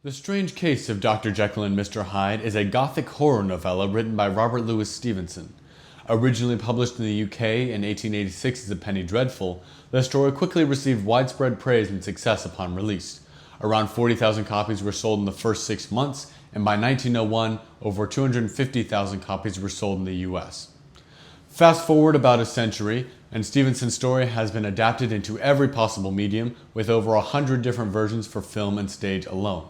The Strange Case of Dr. Jekyll and Mr. Hyde is a gothic horror novella written by Robert Louis Stevenson. Originally published in the UK in 1886 as a penny dreadful, the story quickly received widespread praise and success upon release. Around 40,000 copies were sold in the first 6 months, and by 1901, over 250,000 copies were sold in the US. Fast forward about a century, and Stevenson's story has been adapted into every possible medium, with over 100 different versions for film and stage alone.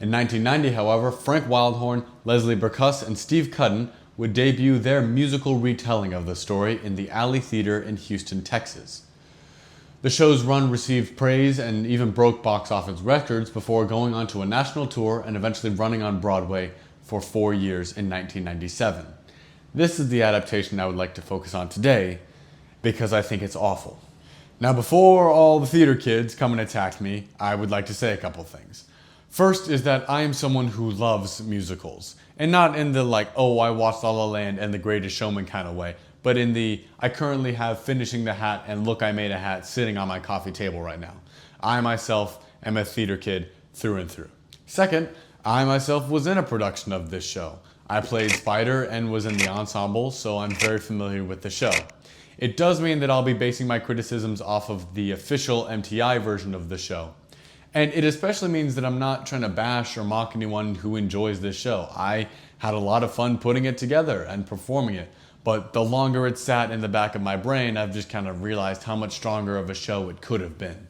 In 1990, however, Frank Wildhorn, Leslie Burkuss, and Steve Cudden would debut their musical retelling of the story in the Alley Theater in Houston, Texas. The show's run received praise and even broke box office records before going on to a national tour and eventually running on Broadway for 4 years in 1997. This is the adaptation I would like to focus on today because I think it's awful. Now, before all the theater kids come and attack me, I would like to say a couple things. First is that I am someone who loves musicals, and not in the like, oh, I watched La La Land and The Greatest Showman kind of way, but in the, I currently have Finishing the Hat and Look, I Made a Hat sitting on my coffee table right now. I myself am a theater kid through and through. Second, I myself was in a production of this show. I played Spider and was in the ensemble, so I'm very familiar with the show. It does mean that I'll be basing my criticisms off of the official MTI version of the show. And it especially means that I'm not trying to bash or mock anyone who enjoys this show. I had a lot of fun putting it together and performing it, but the longer it sat in the back of my brain, I've just kind of realized how much stronger of a show it could have been.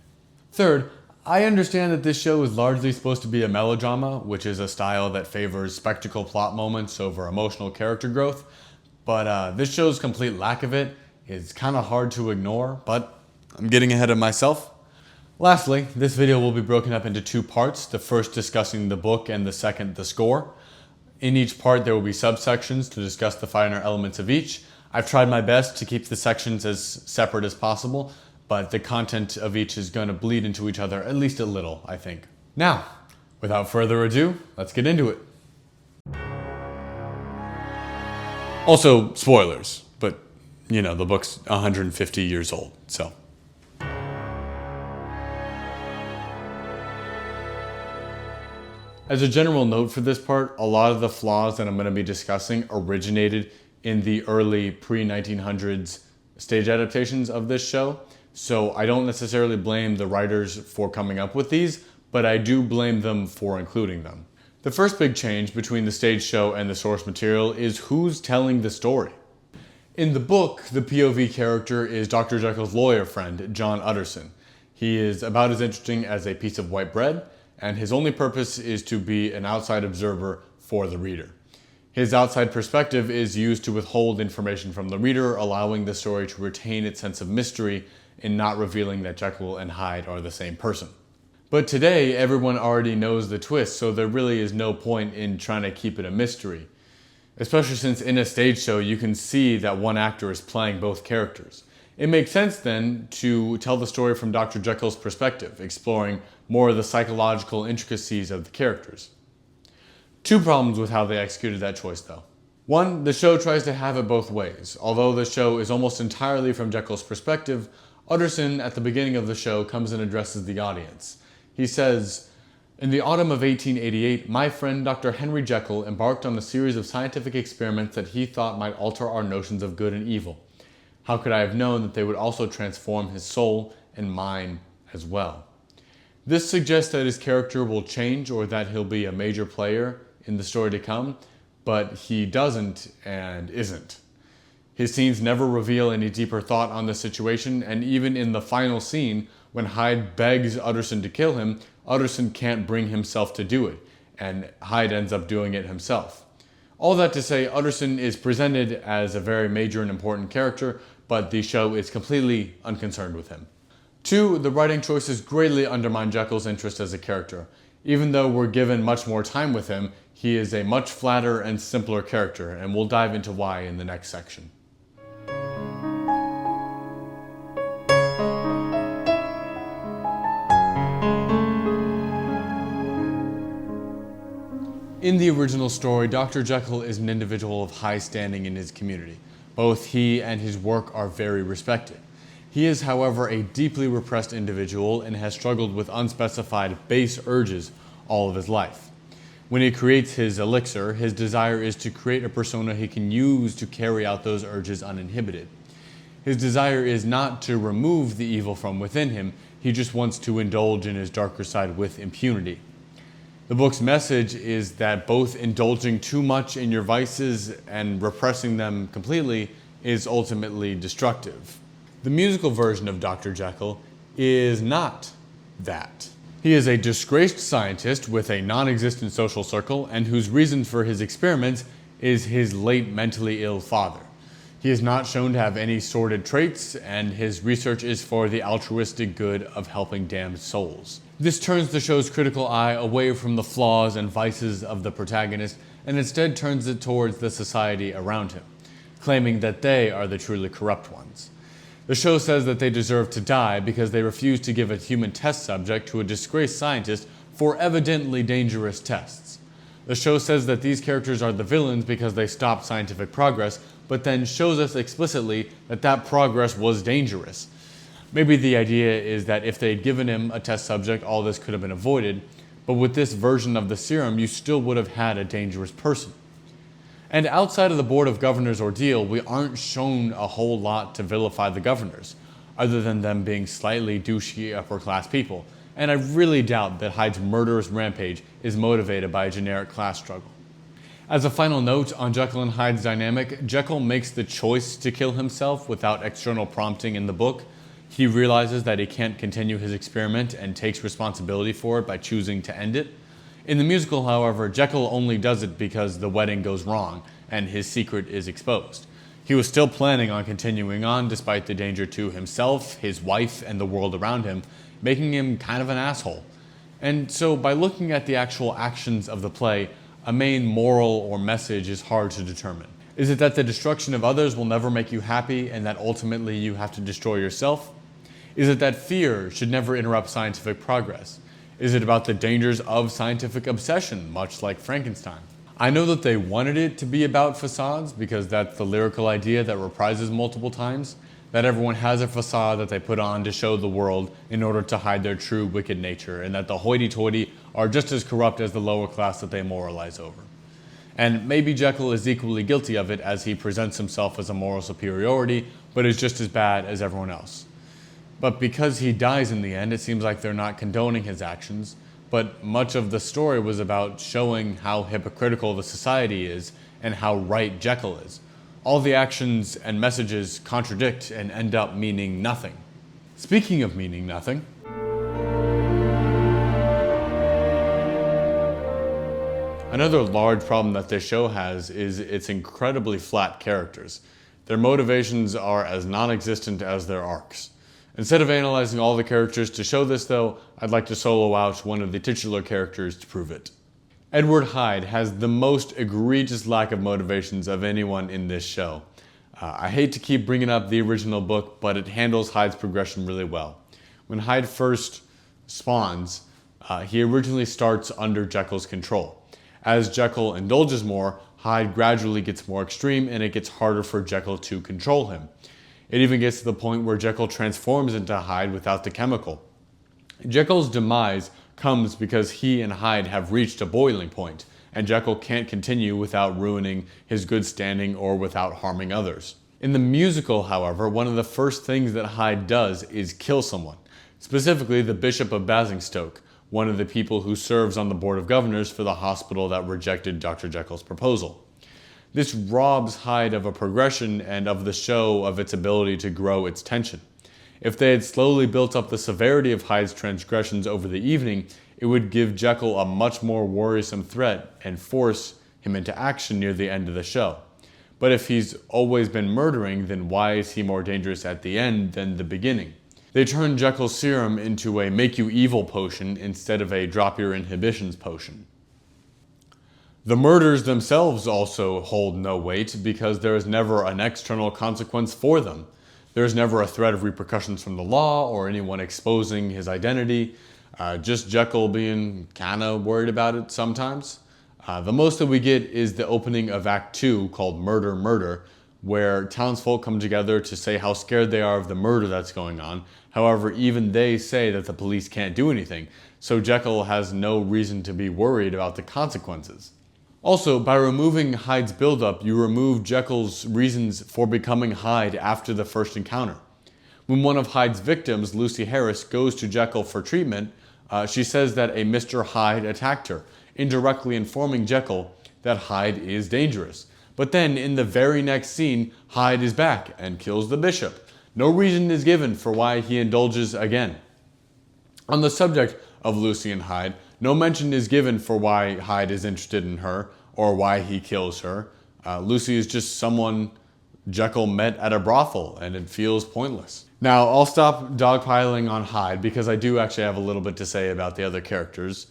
Third, I understand that this show is largely supposed to be a melodrama, which is a style that favors spectacle plot moments over emotional character growth, but this show's complete lack of it is kind of hard to ignore, but I'm getting ahead of myself. Lastly, this video will be broken up into 2 parts, the first discussing the book and the second the score. In each part there will be subsections to discuss the finer elements of each. I've tried my best to keep the sections as separate as possible, but the content of each is going to bleed into each other at least a little, I think. Now, without further ado, let's get into it. Also, spoilers, but you know, the book's 150 years old, so. As a general note for this part, a lot of the flaws that I'm going to be discussing originated in the early pre-1900s stage adaptations of this show, so I don't necessarily blame the writers for coming up with these, but I do blame them for including them. The first big change between the stage show and the source material is who's telling the story. In the book, the POV character is Dr. Jekyll's lawyer friend, John Utterson. He is about as interesting as a piece of white bread, and his only purpose is to be an outside observer for the reader. His outside perspective is used to withhold information from the reader, allowing the story to retain its sense of mystery in not revealing that Jekyll and Hyde are the same person. But today, everyone already knows the twist, so there really is no point in trying to keep it a mystery. Especially since in a stage show, you can see that one actor is playing both characters. It makes sense then to tell the story from Dr. Jekyll's perspective, exploring more of the psychological intricacies of the characters. 2 problems with how they executed that choice though. 1, the show tries to have it both ways. Although the show is almost entirely from Jekyll's perspective, Utterson at the beginning of the show comes and addresses the audience. He says, "In the autumn of 1888, my friend Dr. Henry Jekyll embarked on a series of scientific experiments that he thought might alter our notions of good and evil. How could I have known that they would also transform his soul and mine as well?" This suggests that his character will change or that he'll be a major player in the story to come, but he doesn't and isn't. His scenes never reveal any deeper thought on the situation, and even in the final scene, when Hyde begs Utterson to kill him, Utterson can't bring himself to do it, and Hyde ends up doing it himself. All that to say, Utterson is presented as a very major and important character, but the show is completely unconcerned with him. 2, the writing choices greatly undermine Jekyll's interest as a character. Even though we're given much more time with him, he is a much flatter and simpler character, and we'll dive into why in the next section. In the original story, Dr. Jekyll is an individual of high standing in his community. Both he and his work are very respected. He is, however, a deeply repressed individual and has struggled with unspecified base urges all of his life. When he creates his elixir, his desire is to create a persona he can use to carry out those urges uninhibited. His desire is not to remove the evil from within him, he just wants to indulge in his darker side with impunity. The book's message is that both indulging too much in your vices and repressing them completely is ultimately destructive. The musical version of Dr. Jekyll is not that. He is a disgraced scientist with a non-existent social circle and whose reason for his experiments is his late mentally ill father. He is not shown to have any sordid traits, and his research is for the altruistic good of helping damned souls. This turns the show's critical eye away from the flaws and vices of the protagonist and instead turns it towards the society around him, claiming that they are the truly corrupt ones. The show says that they deserve to die because they refuse to give a human test subject to a disgraced scientist for evidently dangerous tests. The show says that these characters are the villains because they stopped scientific progress, but then shows us explicitly that that progress was dangerous. Maybe the idea is that if they had given him a test subject, all this could have been avoided, but with this version of the serum, you still would have had a dangerous person. And outside of the Board of Governors ordeal, we aren't shown a whole lot to vilify the governors, other than them being slightly douchey upper-class people, and I really doubt that Hyde's murderous rampage is motivated by a generic class struggle. As a final note on Jekyll and Hyde's dynamic, Jekyll makes the choice to kill himself without external prompting in the book. He realizes that he can't continue his experiment and takes responsibility for it by choosing to end it. In the musical, however, Jekyll only does it because the wedding goes wrong and his secret is exposed. He was still planning on continuing on despite the danger to himself, his wife, and the world around him, making him kind of an asshole. And so by looking at the actual actions of the play, a main moral or message is hard to determine. Is it that the destruction of others will never make you happy and that ultimately you have to destroy yourself? Is it that fear should never interrupt scientific progress? Is it about the dangers of scientific obsession, much like Frankenstein? I know that they wanted it to be about facades because that's the lyrical idea that reprises multiple times, that everyone has a facade that they put on to show the world in order to hide their true wicked nature, and that the hoity-toity are just as corrupt as the lower class that they moralize over. And maybe Jekyll is equally guilty of it as he presents himself as a moral superiority, but is just as bad as everyone else. But because he dies in the end, it seems like they're not condoning his actions, but much of the story was about showing how hypocritical the society is and how right Jekyll is. All the actions and messages contradict and end up meaning nothing. Speaking of meaning nothing, another large problem that this show has is its incredibly flat characters. Their motivations are as non-existent as their arcs. Instead of analyzing all the characters to show this, though, I'd like to solo out one of the titular characters to prove it. Edward Hyde has the most egregious lack of motivations of anyone in this show. I hate to keep bringing up the original book, but it handles Hyde's progression really well. When Hyde first spawns, he originally starts under Jekyll's control. As Jekyll indulges more, Hyde gradually gets more extreme and it gets harder for Jekyll to control him. It even gets to the point where Jekyll transforms into Hyde without the chemical. Jekyll's demise comes because he and Hyde have reached a boiling point, and Jekyll can't continue without ruining his good standing or without harming others. In the musical, however, one of the first things that Hyde does is kill someone, specifically the Bishop of Basingstoke, one of the people who serves on the Board of Governors for the hospital that rejected Dr. Jekyll's proposal. This robs Hyde of a progression and of the show of its ability to grow its tension. If they had slowly built up the severity of Hyde's transgressions over the evening, it would give Jekyll a much more worrisome threat and force him into action near the end of the show. But if he's always been murdering, then why is he more dangerous at the end than the beginning? They turn Jekyll's serum into a make you evil potion instead of a drop your inhibitions potion. The murders themselves also hold no weight because there is never an external consequence for them. There is never a threat of repercussions from the law or anyone exposing his identity, just Jekyll being kind of worried about it sometimes. The most that we get is the opening of Act 2 called Murder, Murder, where townsfolk come together to say how scared they are of the murder that's going on. However, even they say that the police can't do anything, so Jekyll has no reason to be worried about the consequences. Also, by removing Hyde's buildup, you remove Jekyll's reasons for becoming Hyde after the first encounter. When one of Hyde's victims, Lucy Harris, goes to Jekyll for treatment, she says that a Mr. Hyde attacked her, indirectly informing Jekyll that Hyde is dangerous. But then, in the very next scene, Hyde is back and kills the bishop. No reason is given for why he indulges again. On the subject of Lucy and Hyde, no mention is given for why Hyde is interested in her or why he kills her. Lucy is just someone Jekyll met at a brothel, and it feels pointless. Now, I'll stop dogpiling on Hyde because I do actually have a little bit to say about the other characters,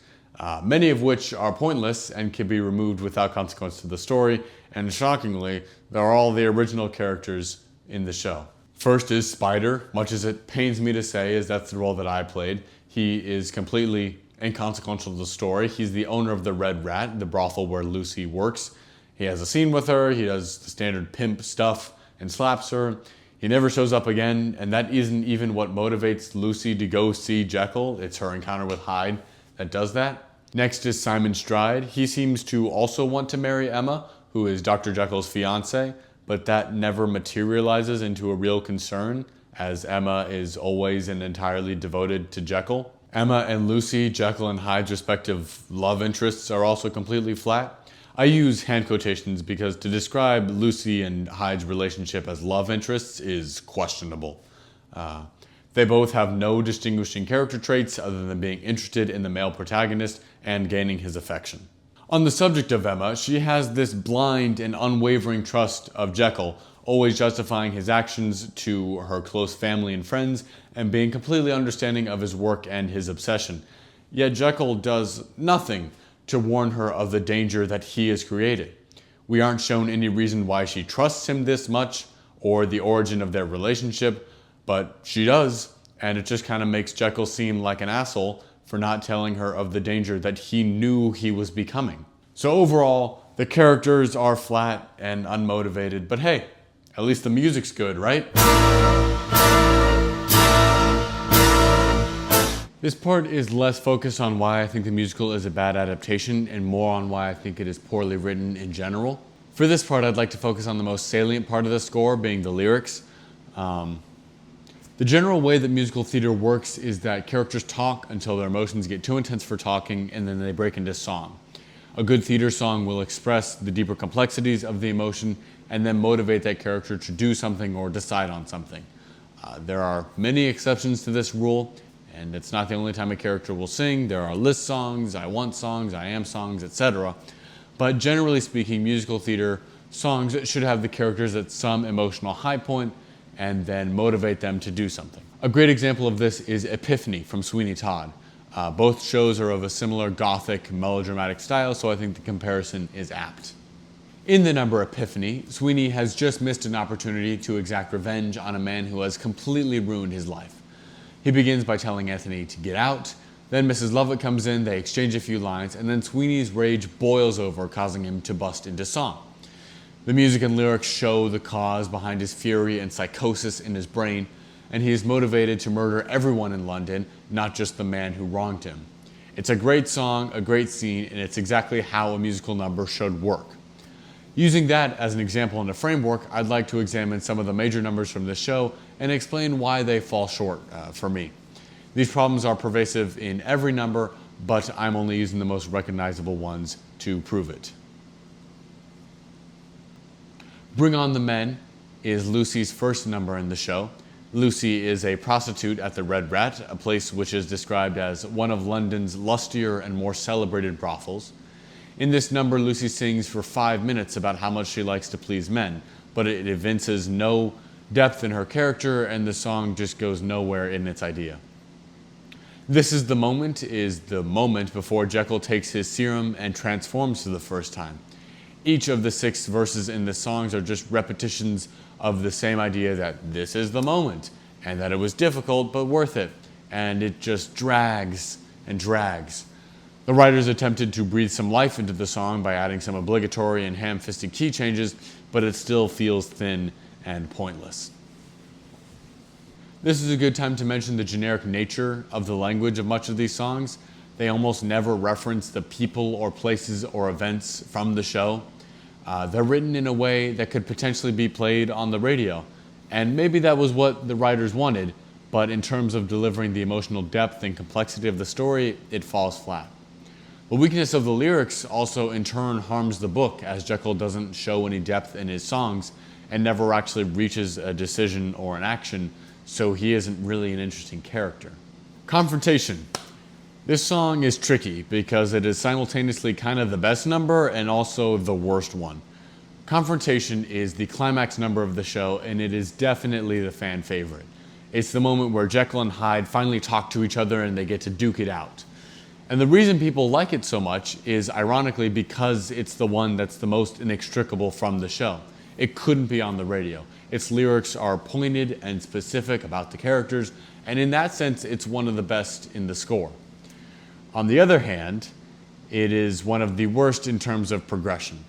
many of which are pointless and can be removed without consequence to the story, and shockingly, they're all the original characters in the show. First is Spider, much as it pains me to say, as that's the role that I played. He is completely inconsequential to the story. He's the owner of the Red Rat, the brothel where Lucy works. He has a scene with her, he does the standard pimp stuff and slaps her. He never shows up again, and that isn't even what motivates Lucy to go see Jekyll. It's her encounter with Hyde that does that. Next is Simon Stride. He seems to also want to marry Emma, who is Dr. Jekyll's fiancée, but that never materializes into a real concern, as Emma is always and entirely devoted to Jekyll. Emma and Lucy, Jekyll and Hyde's respective love interests, are also completely flat. I use hand quotations because to describe Lucy and Hyde's relationship as love interests is questionable. They both have no distinguishing character traits other than being interested in the male protagonist and gaining his affection. On the subject of Emma, she has this blind and unwavering trust of Jekyll, always justifying his actions to her close family and friends and being completely understanding of his work and his obsession. Yet Jekyll does nothing to warn her of the danger that he has created. We aren't shown any reason why she trusts him this much or the origin of their relationship, but she does, and it just kind of makes Jekyll seem like an asshole for not telling her of the danger that he knew he was becoming. So overall, the characters are flat and unmotivated, but hey, at least the music's good, right? This part is less focused on why I think the musical is a bad adaptation and more on why I think it is poorly written in general. For this part, I'd like to focus on the most salient part of the score, being the lyrics. The general way that musical theater works is that characters talk until their emotions get too intense for talking, and then they break into song. A good theater song will express the deeper complexities of the emotion and then motivate that character to do something or decide on something. There are many exceptions to this rule, and it's not the only time a character will sing. There are list songs, I want songs, I am songs, etc. But generally speaking, musical theater songs should have the characters at some emotional high point and then motivate them to do something. A great example of this is Epiphany from Sweeney Todd. Both shows are of a similar gothic, melodramatic style, so I think the comparison is apt. In the number Epiphany, Sweeney has just missed an opportunity to exact revenge on a man who has completely ruined his life. He begins by telling Anthony to get out, then Mrs. Lovett comes in, they exchange a few lines, and then Sweeney's rage boils over, causing him to bust into song. The music and lyrics show the cause behind his fury and psychosis in his brain, and he is motivated to murder everyone in London, not just the man who wronged him. It's a great song, a great scene, and it's exactly how a musical number should work. Using that as an example and a framework, I'd like to examine some of the major numbers from this show and explain why they fall short for me. These problems are pervasive in every number, but I'm only using the most recognizable ones to prove it. Bring On the Men is Lucy's first number in the show. Lucy is a prostitute at the Red Rat, a place which is described as one of London's lustier and more celebrated brothels. In this number, Lucy sings for 5 minutes about how much she likes to please men, but it evinces no depth in her character, and the song just goes nowhere in its idea. This is the moment before Jekyll takes his serum and transforms for the first time. Each of the 6 verses in the songs are just repetitions of the same idea that this is the moment, and that it was difficult but worth it, and it just drags and drags. The writers attempted to breathe some life into the song by adding some obligatory and ham-fisted key changes, but it still feels thin and pointless. This is a good time to mention the generic nature of the language of much of these songs. They almost never reference the people or places or events from the show. They're written in a way that could potentially be played on the radio. And maybe that was what the writers wanted, but in terms of delivering the emotional depth and complexity of the story, it falls flat. The weakness of the lyrics also in turn harms the book, as Jekyll doesn't show any depth in his songs and never actually reaches a decision or an action, so he isn't really an interesting character. Confrontation. This song is tricky because it is simultaneously kind of the best number and also the worst one. Confrontation is the climax number of the show, and it is definitely the fan favorite. It's the moment where Jekyll and Hyde finally talk to each other and they get to duke it out. And the reason people like it so much is ironically because it's the one that's the most inextricable from the show. It couldn't be on the radio. Its lyrics are pointed and specific about the characters, and in that sense, it's one of the best in the score. On the other hand, it is one of the worst in terms of progression.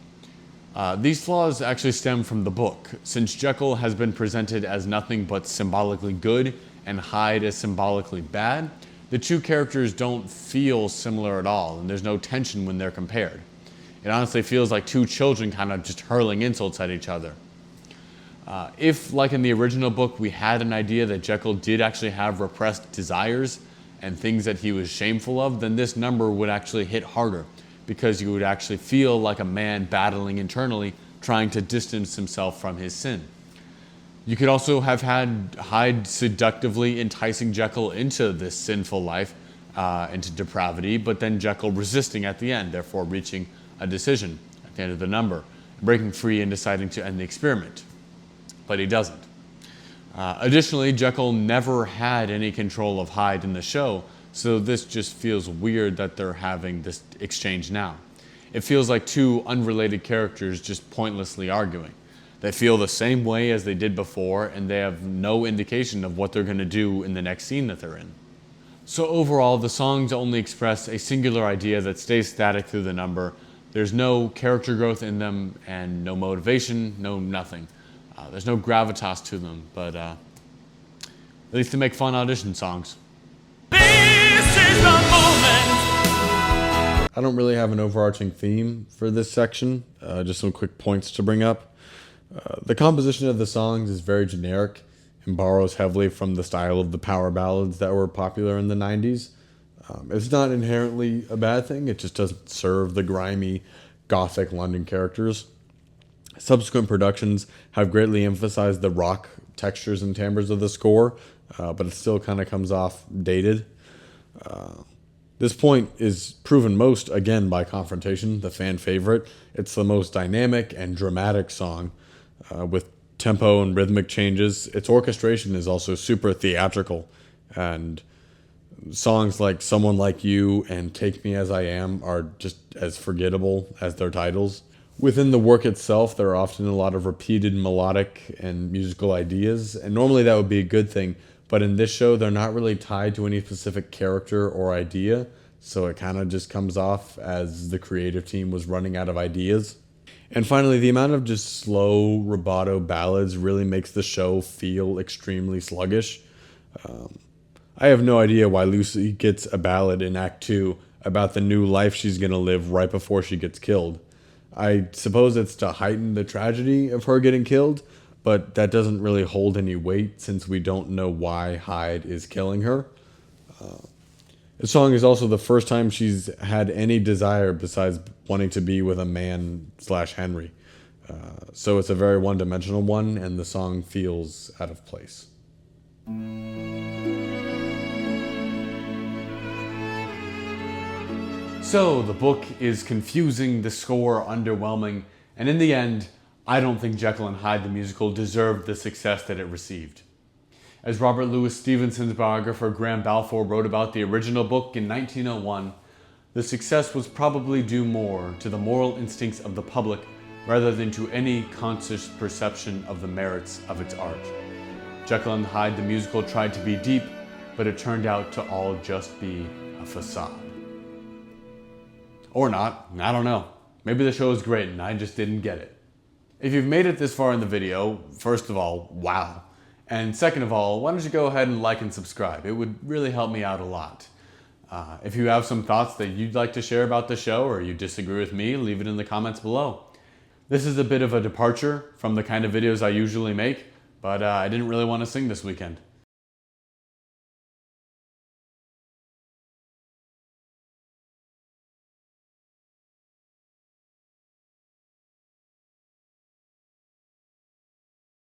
These flaws actually stem from the book, since Jekyll has been presented as nothing but symbolically good and Hyde as symbolically bad. The two characters don't feel similar at all, and there's no tension when they're compared. It honestly feels like two children kind of just hurling insults at each other. If, like in the original book, we had an idea that Jekyll did actually have repressed desires and things that he was shameful of, then this number would actually hit harder, because you would actually feel like a man battling internally, trying to distance himself from his sin. You could also have had Hyde seductively enticing Jekyll into this sinful life, into depravity, but then Jekyll resisting at the end, therefore reaching a decision at the end of the number, breaking free and deciding to end the experiment. But he doesn't. Additionally, Jekyll never had any control of Hyde in the show, so this just feels weird that they're having this exchange now. It feels like two unrelated characters just pointlessly arguing. They feel the same way as they did before, and they have no indication of what they're going to do in the next scene that they're in. So overall, the songs only express a singular idea that stays static through the number. There's no character growth in them, and no motivation, no nothing. There's no gravitas to them, but at least they make fun audition songs. This is the moment. I don't really have an overarching theme for this section, just some quick points to bring up. The composition of the songs is very generic and borrows heavily from the style of the power ballads that were popular in the 90s. It's not inherently a bad thing, it just doesn't serve the grimy, gothic London characters. Subsequent productions have greatly emphasized the rock textures and timbres of the score, but it still kind of comes off dated. This point is proven most, again, by Confrontation, the fan favorite. It's the most dynamic and dramatic song, with tempo and rhythmic changes. Its orchestration is also super theatrical, and songs like Someone Like You and Take Me As I Am are just as forgettable as their titles. Within the work itself, there are often a lot of repeated melodic and musical ideas, and normally that would be a good thing, but in this show, they're not really tied to any specific character or idea, so it kind of just comes off as the creative team was running out of ideas. And finally, the amount of just slow rubato ballads really makes the show feel extremely sluggish. I have no idea why Lucy gets a ballad in Act 2 about the new life she's going to live right before she gets killed. I suppose it's to heighten the tragedy of her getting killed, but that doesn't really hold any weight since we don't know why Hyde is killing her. The song is also the first time she's had any desire besides wanting to be with a man/Henry. So it's a very one-dimensional one, and the song feels out of place. So the book is confusing, the score underwhelming, and in the end, I don't think Jekyll and Hyde the musical deserved the success that it received. As Robert Louis Stevenson's biographer Graham Balfour wrote about the original book in 1901, the success was probably due more to the moral instincts of the public rather than to any conscious perception of the merits of its art. Jekyll and Hyde the musical tried to be deep, but it turned out to all just be a facade. Or not, I don't know. Maybe the show is great and I just didn't get it. If you've made it this far in the video, first of all, wow. And second of all, why don't you go ahead and like and subscribe? It would really help me out a lot. If you have some thoughts that you'd like to share about the show or you disagree with me, leave it in the comments below. This is a bit of a departure from the kind of videos I usually make, but I didn't really want to sing this weekend.